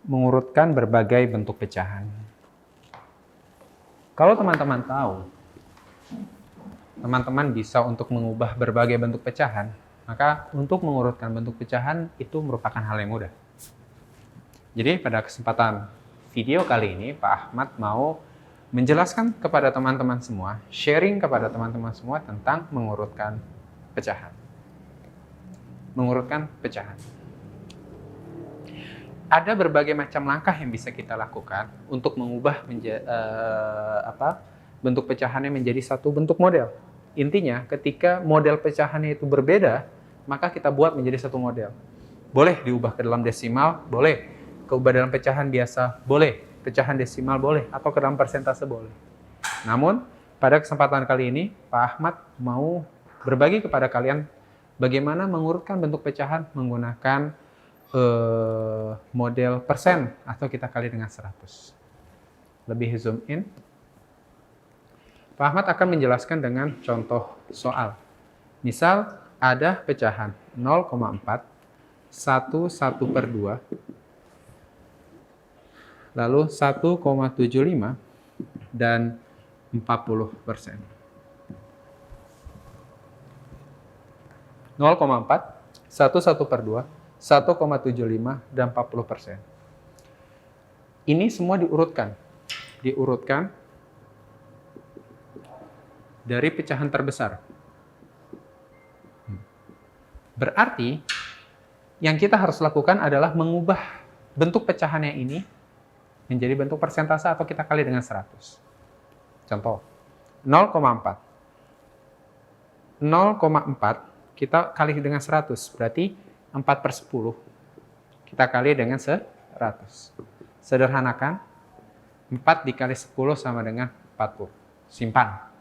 mengurutkan berbagai bentuk pecahan. Kalau teman-teman tahu, teman-teman bisa untuk mengubah berbagai bentuk pecahan, maka untuk mengurutkan bentuk pecahan itu merupakan hal yang mudah. Jadi pada kesempatan video kali ini, Pak Ahmad mau menjelaskan kepada teman-teman semua, sharing kepada teman-teman semua tentang mengurutkan pecahan. Mengurutkan pecahan. Ada berbagai macam langkah yang bisa kita lakukan untuk mengubah bentuk pecahannya menjadi satu bentuk model. Intinya, ketika model pecahannya itu berbeda, maka kita buat menjadi satu model. Boleh diubah ke dalam desimal, boleh. Keubah dalam pecahan biasa, boleh. Pecahan desimal, boleh. Atau ke dalam persentase, boleh. Namun, pada kesempatan kali ini, Pak Ahmad mau berbagi kepada kalian bagaimana mengurutkan bentuk pecahan menggunakan model persen, atau kita kali dengan 100. Lebih zoom in. Pak Ahmad akan menjelaskan dengan contoh soal. Misal, ada pecahan 0,4, 1/2, lalu 1,75, dan 40%. 0,4, 1/2, 1,75, dan 40%. Ini semua diurutkan. Diurutkan dari pecahan terbesar. Berarti, yang kita harus lakukan adalah mengubah bentuk pecahannya ini menjadi bentuk persentase atau kita kali dengan 100. Contoh, 0,4. 0,4 kita kali dengan 100, berarti 4/10. Kita kali dengan 100. Sederhanakan, 4 dikali 10 sama dengan 40. Simpan.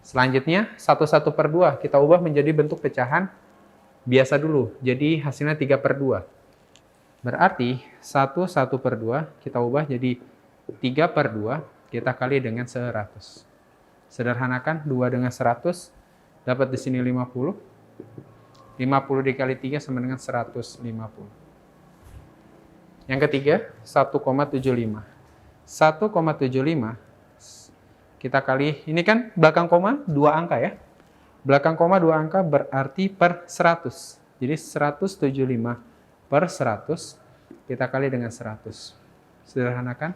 Selanjutnya, 1/2 kita ubah menjadi bentuk pecahan biasa dulu. Jadi hasilnya 3/2. Berarti 1/2 kita ubah jadi 3/2, kita kali dengan 100. Sederhanakan, 2 dengan 100, dapat di sini 50. 50 dikali 3 sama dengan 150. Yang ketiga, 1,75. 1,75 kita kali, ini kan belakang koma 2 angka ya. Belakang koma 2 angka berarti per 100. Jadi 175 per 100, kita kali dengan 100. Sederhanakan,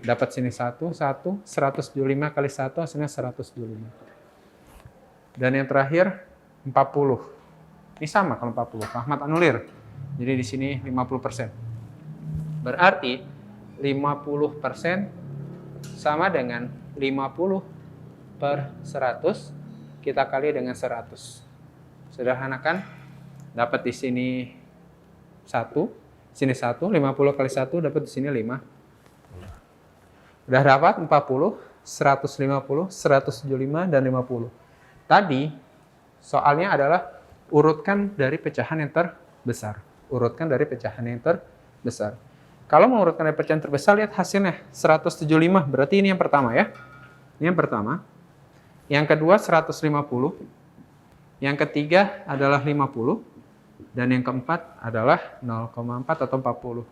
dapat sini 1, 175 kali 1 hasilnya 125. Dan yang terakhir 40. Ini sama kalau 40, Pak Ahmad anulir. Jadi di sini 50%. Berarti 50% sama dengan 50 per 100, kita kali dengan 100. Sederhanakan, dapat di sini 1, sini 1, 50 kali 1 dapat di sini 5. Udah dapat 40, 150, 175, dan 50. Tadi soalnya adalah urutkan dari pecahan yang terbesar. Urutkan dari pecahan yang terbesar. Kalau mengurutkan dari pecahan terbesar, lihat hasilnya 175. Berarti ini yang pertama ya. Ini yang pertama. Yang kedua 150. Yang ketiga adalah 50. Dan yang keempat adalah 0,4 atau 40.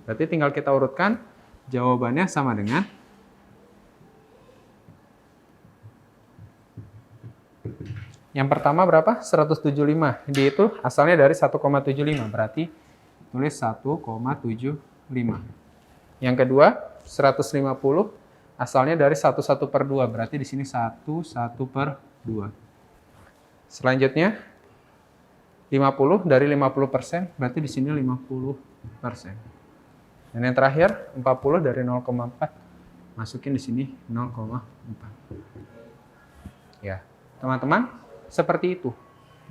Berarti tinggal kita urutkan, jawabannya sama dengan yang pertama berapa? 175. Dia itu asalnya dari 1,75. Berarti tulis 1,75. Yang kedua 150. Asalnya dari 1/2. Berarti di sini 1/2. Selanjutnya 50 dari 50%, berarti di sini 50%. Dan yang terakhir 40 dari 0,4, masukin di sini 0,4. Ya, teman-teman, seperti itu.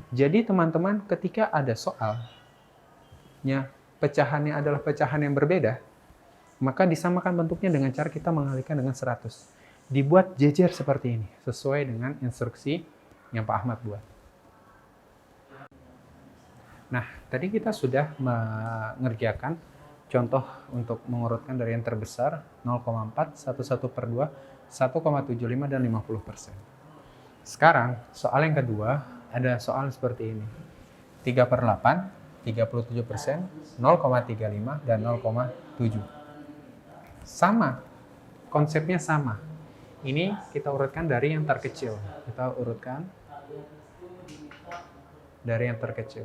Jadi teman-teman ketika ada soalnya pecahannya adalah pecahan yang berbeda, maka disamakan bentuknya dengan cara kita mengalihkan dengan 100. Dibuat jejer seperti ini, sesuai dengan instruksi yang Pak Ahmad buat. Nah, tadi kita sudah mengerjakan contoh untuk mengurutkan dari yang terbesar 0,4, 1/2, 1,75, dan 50%. Sekarang, soal yang kedua, ada soal seperti ini. 3/8, 37%, 0,35, dan 0,7. Sama, konsepnya sama. Ini kita urutkan dari yang terkecil. Kita urutkan dari yang terkecil.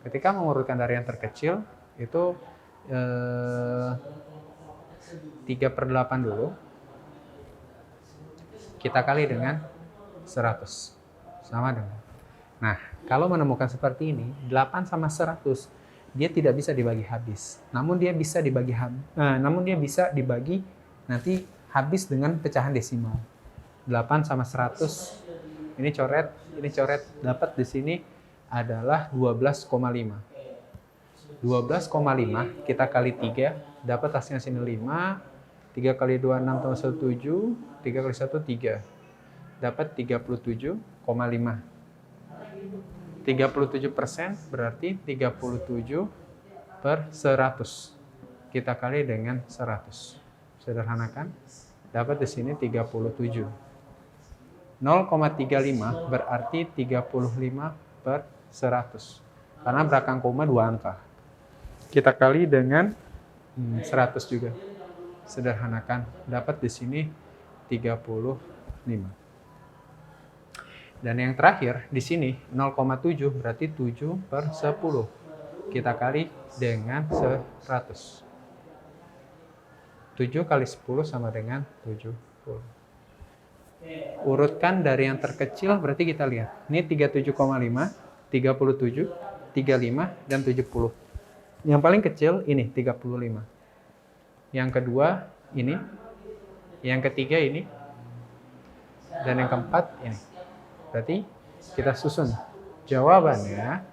Ketika mengurutkan dari yang terkecil, itu 3/8 dulu. Kita kali dengan 100. Sama dengan. Nah, kalau menemukan seperti ini, 8 sama 100, dia tidak bisa dibagi habis. Namun dia bisa dibagi nanti habis dengan pecahan desimal. 8 sama 100, ini coret, dapat di sini adalah 12,5. 12,5 kita kali 3, dapat hasilnya sini 5, 3 kali 2, 6 tambah 1, 7, 3 kali 1, 3. Dapat 37,5. 37% berarti 37/100. Kita kali dengan 100. Sederhanakan, dapat di sini 37. 0,35 berarti 35/100. Karena belakang koma 2 angka. Kita kali dengan 100 juga. Sederhanakan, dapat di sini 35. Dan yang terakhir di sini 0,7 berarti 7/10. Kita kali dengan 100. 7 kali 10 sama dengan 70. Urutkan dari yang terkecil, berarti kita lihat. Ini 37,5, 37, 35, dan 70. Yang paling kecil ini 35. Yang kedua ini. Yang ketiga ini. Dan yang keempat ini. Berarti kita susun jawabannya.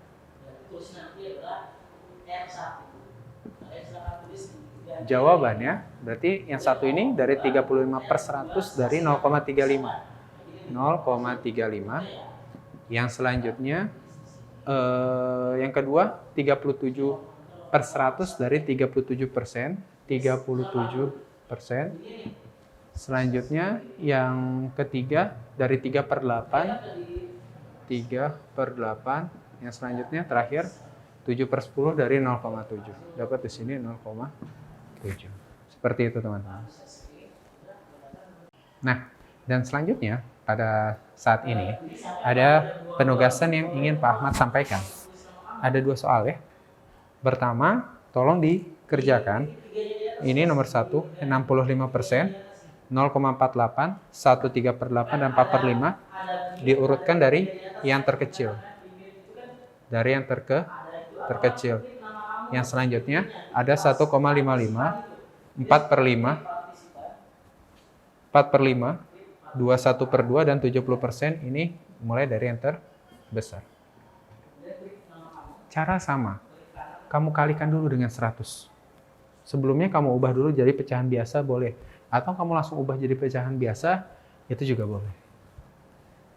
Jawabannya berarti yang satu ini dari 35/100 dari 0,35. 0,35. Yang selanjutnya yang kedua 37/100 dari 37%. 37%. Selanjutnya yang ketiga dari 3/8. 3/8. Yang selanjutnya terakhir 7/10 dari 0,7. Dapat di sini 0,7. Seperti itu teman-teman. Nah, dan selanjutnya pada saat ini ada penugasan yang ingin Pak Ahmad sampaikan. Ada 2 soal ya. Pertama, tolong dikerjakan. Ini nomor 1, 65%. 0,48, 1/3/8, dan 4/5 diurutkan dari yang terkecil. Dari yang terkecil. Yang selanjutnya ada 1,55, 4/5, 4/5, 21/2, dan 70%. Ini mulai dari yang terbesar. Cara sama. Kamu kalikan dulu dengan 100. Sebelumnya kamu ubah dulu jadi pecahan biasa boleh. Atau kamu langsung ubah jadi pecahan biasa, itu juga boleh.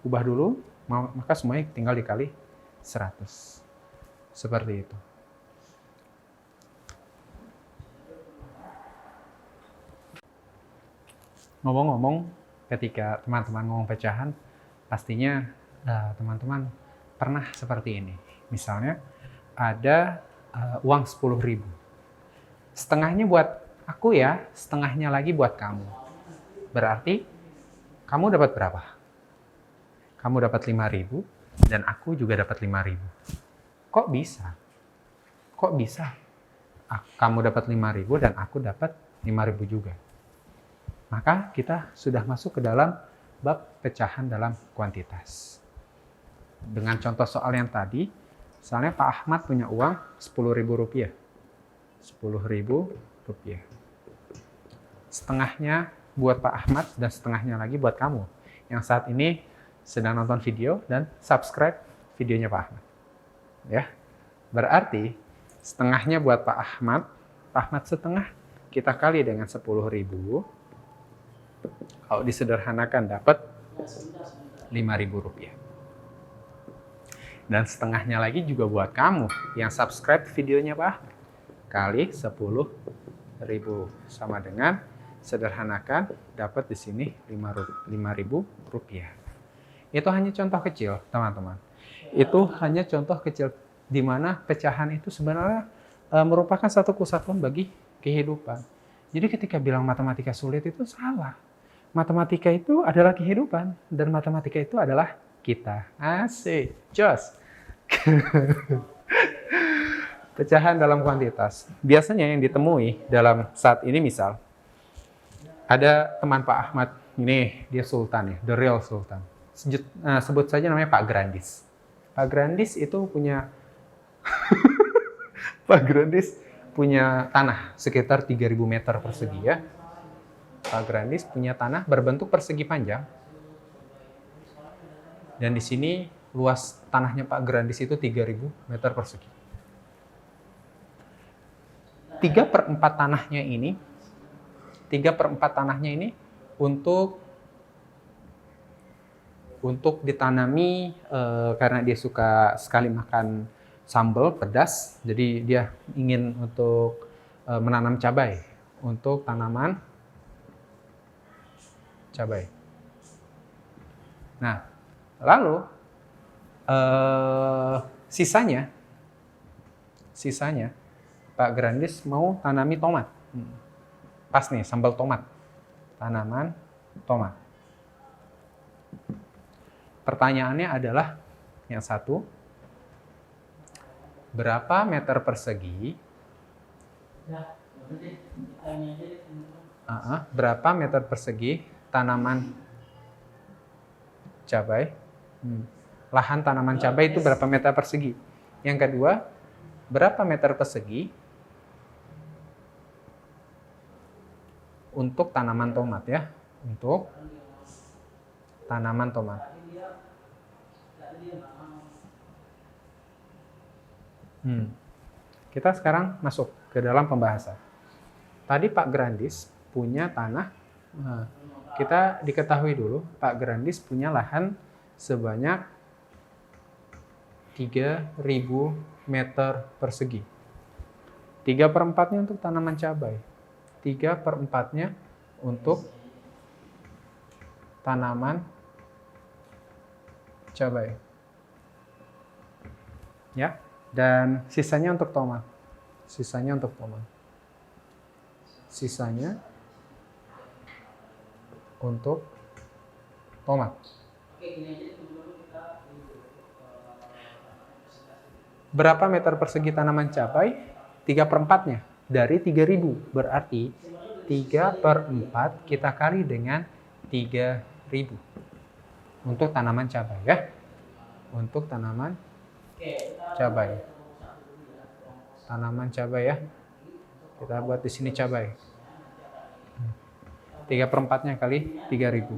Ubah dulu, maka semuanya tinggal dikali 100. Seperti itu. Ngomong-ngomong, ketika teman-teman ngomong pecahan, pastinya teman-teman pernah seperti ini. Misalnya, ada uang 10.000. Setengahnya buat aku ya, setengahnya lagi buat kamu. Berarti, kamu dapat berapa? Kamu dapat 5.000, dan aku juga dapat 5.000. Kok bisa? Kok bisa? Kamu dapat 5.000 dan aku dapat 5.000 juga. Maka kita sudah masuk ke dalam bab pecahan dalam kuantitas. Dengan contoh soal yang tadi, misalnya Pak Ahmad punya uang 10.000 rupiah. 10.000 rupiah. Setengahnya buat Pak Ahmad dan setengahnya lagi buat kamu yang saat ini sedang nonton video dan subscribe videonya Pak Ahmad. Ya. Berarti setengahnya buat Pak Ahmad setengah kita kali dengan 10.000. Kalau disederhanakan dapat 5.000 rupiah. Dan setengahnya lagi juga buat kamu yang subscribe videonya Pak Ahmad. Kali 10.000 sama dengan sederhanakan dapat di sini 5.000 rupiah. Itu hanya contoh kecil, teman-teman. Itu hanya contoh kecil di mana pecahan itu sebenarnya merupakan satu kesatuan bagi kehidupan. Jadi ketika bilang matematika sulit itu salah. Matematika itu adalah kehidupan dan matematika itu adalah kita. Asik, jos. Pecahan dalam kuantitas. Biasanya yang ditemui dalam saat ini misal ada teman Pak Ahmad, ini dia sultan ya, the real sultan. Sebut saja namanya Pak Grandis. Pak Grandis itu punya Pak Grandis punya tanah sekitar 3.000 meter persegi ya. Pak Grandis punya tanah berbentuk persegi panjang. Dan di sini luas tanahnya Pak Grandis itu 3.000 meter persegi. 3/4 tanahnya ini, 3/4 tanahnya ini untuk ditanami karena dia suka sekali makan sambal pedas, jadi dia ingin untuk menanam cabai untuk tanaman cabai. Nah, lalu sisanya Pak Grandis mau tanami tomat. Pas nih, sambal tomat. Tanaman tomat. Pertanyaannya adalah yang satu, berapa meter persegi? Berapa meter persegi tanaman cabai? Lahan tanaman cabai itu berapa meter persegi? Yang kedua, berapa meter persegi untuk tanaman tomat ya? Untuk tanaman tomat. Kita sekarang masuk ke dalam pembahasan. Tadi Pak Grandis punya tanah, kita diketahui dulu, Pak Grandis punya lahan sebanyak 3.000 meter persegi. 3/4-nya untuk tanaman cabai. 3/4-nya untuk tanaman cabai. Ya, dan sisanya untuk tomat. Sisanya untuk tomat. Berapa meter persegi tanaman cabai? 3/4-nya dari 3.000. Berarti 3/4 kita kali dengan 3.000 untuk tanaman cabai ya. Untuk tanaman cabai. Tanaman cabai ya. Kita buat di sini cabai. 3/4-nya kali 3.000.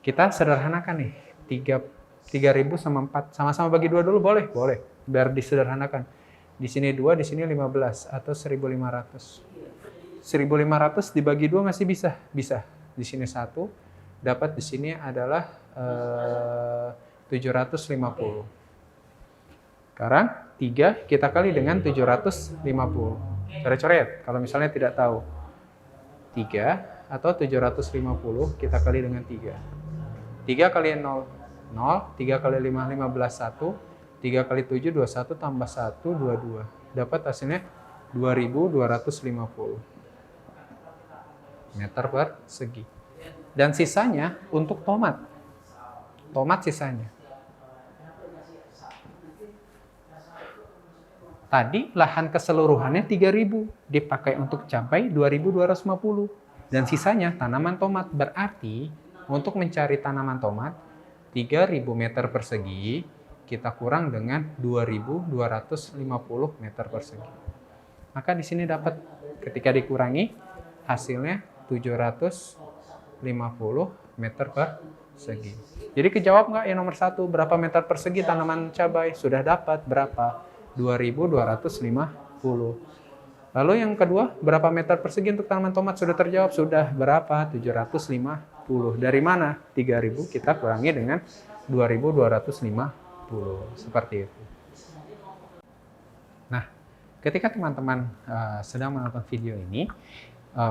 Kita sederhanakan nih. 3.000 sama 4. Sama-sama bagi 2 dulu boleh? Boleh. Biar disederhanakan. Di sini 2, di sini 15 atau 1.500. 1.500 dibagi 2 masih bisa? Bisa. Di sini 1, dapat di sini adalah 750. Sekarang 3 kita kali dengan 750. Coret-coret kalau misalnya tidak tahu. 3 atau 750 kita kali dengan 3. 3 kali 0, 0. 3 kali 5, 15, 1. 3 kali 7, 21 tambah 1, 22. Dapat hasilnya 2.250 meter persegi. Dan sisanya untuk tomat. Tomat sisanya. Tadi lahan keseluruhannya 3.000, dipakai untuk cabai 2.250. Dan sisanya tanaman tomat. Berarti untuk mencari tanaman tomat 3.000 meter persegi kita kurang dengan 2.250 meter persegi. Maka di sini dapat ketika dikurangi hasilnya 750 meter persegi. Jadi kejawab nggak yang nomor 1, berapa meter persegi tanaman cabai? Sudah dapat berapa? 2.250. Lalu yang kedua, berapa meter persegi untuk tanaman tomat? Sudah terjawab, sudah berapa? 750. Dari mana? 3.000 kita kurangi dengan 2.250. Seperti itu. Nah, ketika teman-teman sedang menonton video ini,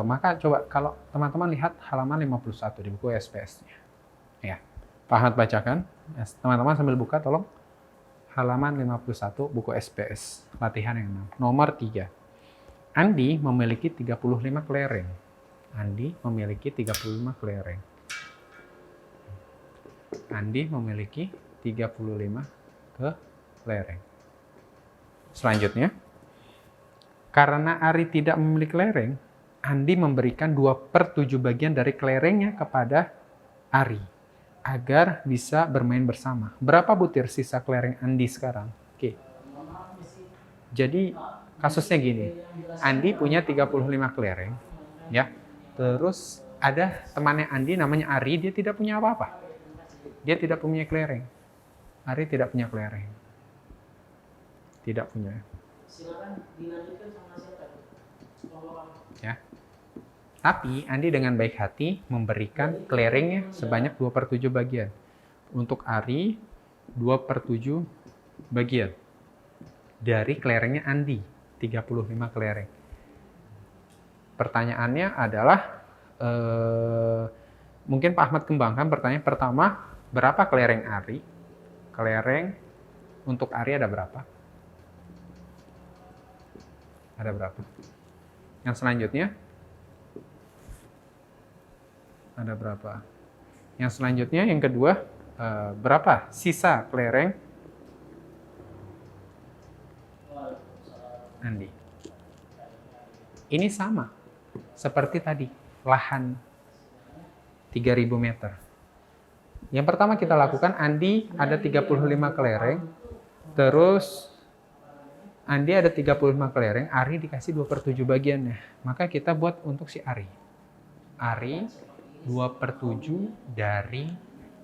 maka coba kalau teman-teman lihat halaman 51 di buku SPS-nya. Ya, Pak Ahmad bacakan. Teman-teman sambil buka, tolong. halaman 51 buku SPS, latihan yang 6. Nomor 3. Andi memiliki 35 kelereng. Andi memiliki 35 kelereng. Andi memiliki 35 kelereng. Selanjutnya, karena Ari tidak memiliki kelereng, Andi memberikan 2/7 bagian dari kelerengnya kepada Ari agar bisa bermain bersama. Berapa butir sisa kelereng Andi sekarang? Oke. Jadi kasusnya gini. Andi punya 35 kelereng, ya. Terus ada temannya Andi namanya Ari, dia tidak punya apa-apa. Dia tidak punya kelereng. Ari tidak punya kelereng. Tidak punya. Silakan dilanjutkan sama siapa? Ya. Tapi Andi dengan baik hati memberikan kelerengnya sebanyak 2/7 bagian. Untuk Ari, 2/7 bagian dari kelerengnya Andi, 35 kelereng. Pertanyaannya adalah, mungkin Pak Ahmad kembangkan pertanyaan pertama, berapa kelereng Ari? Kelereng untuk Ari ada berapa? Ada berapa? Yang selanjutnya, ada berapa? Yang selanjutnya, yang kedua, berapa sisa kelereng Andi? Ini sama seperti tadi, lahan 3.000 meter. Yang pertama kita lakukan, Andi ada 35 kelereng, terus Andi ada 35 kelereng, Ari dikasih 2/7 bagiannya. Maka kita buat untuk si Ari. Ari 2/7 dari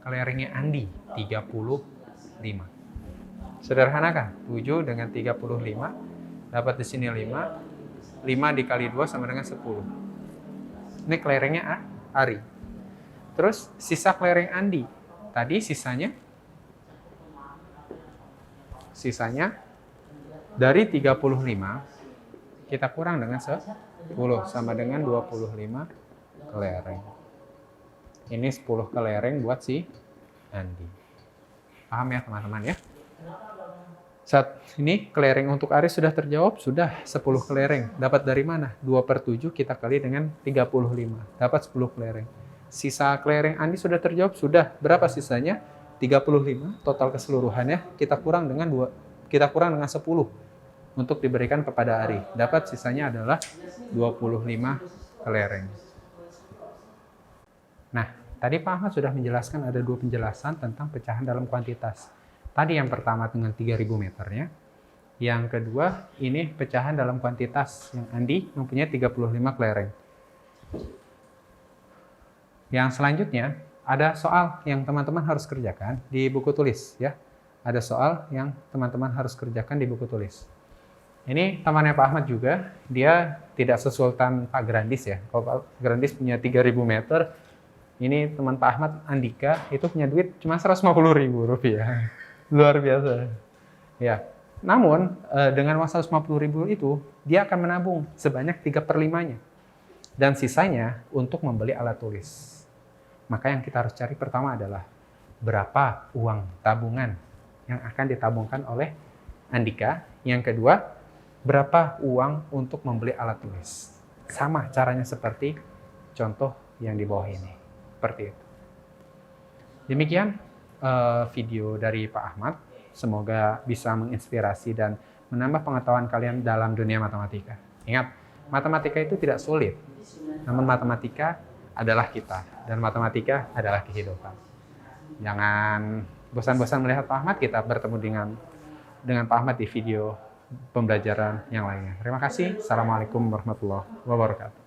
kelerengnya Andi, 35. Sederhana kan? 7 dengan 35, dapat di sini 5. 5 dikali 2 sama dengan 10. Ini kelerengnya Ari. Terus sisa kelereng Andi. Tadi sisanya dari 35 kita kurang dengan 10 sama dengan 25 kelereng. Ini 10 kelereng buat si Andi. Paham ya teman-teman ya? Saat ini kelereng untuk Ari sudah terjawab, sudah 10 kelereng. Dapat dari mana? 2/7 kita kali dengan 35. Dapat 10 kelereng. Sisa kelereng Andi sudah terjawab, sudah. Berapa sisanya? 35 total keseluruhannya. Kita kurang dengan 10 untuk diberikan kepada Ari. Dapat sisanya adalah 25 kelereng. Nah, tadi Pak Ahmad sudah menjelaskan ada 2 penjelasan tentang pecahan dalam kuantitas. Tadi yang pertama dengan 3.000 meternya. Yang kedua, ini pecahan dalam kuantitas yang Andi mempunyai 35 kelereng. Yang selanjutnya, ada soal yang teman-teman harus kerjakan di buku tulis ya. Ada soal yang teman-teman harus kerjakan di buku tulis. Ini temannya Pak Ahmad juga, dia tidak sesultan Pak Grandis ya. Kalau Pak Grandis punya 3.000 meter, ini teman Pak Ahmad, Andika, itu punya duit cuma 150.000 rupiah. Luar biasa. Ya. Namun, dengan uang 150.000 itu, dia akan menabung sebanyak 3/5-nya. Dan sisanya untuk membeli alat tulis. Maka yang kita harus cari pertama adalah berapa uang tabungan yang akan ditabungkan oleh Andika. Yang kedua, berapa uang untuk membeli alat tulis. Sama caranya seperti contoh yang di bawah ini. Seperti itu. Demikian video dari Pak Ahmad. Semoga bisa menginspirasi dan menambah pengetahuan kalian dalam dunia matematika. Ingat, matematika itu tidak sulit. Namun matematika adalah kita. Dan matematika adalah kehidupan. Jangan bosan-bosan melihat Pak Ahmad. Kita bertemu dengan Pak Ahmad di video pembelajaran yang lainnya. Terima kasih. Assalamualaikum warahmatullahi wabarakatuh.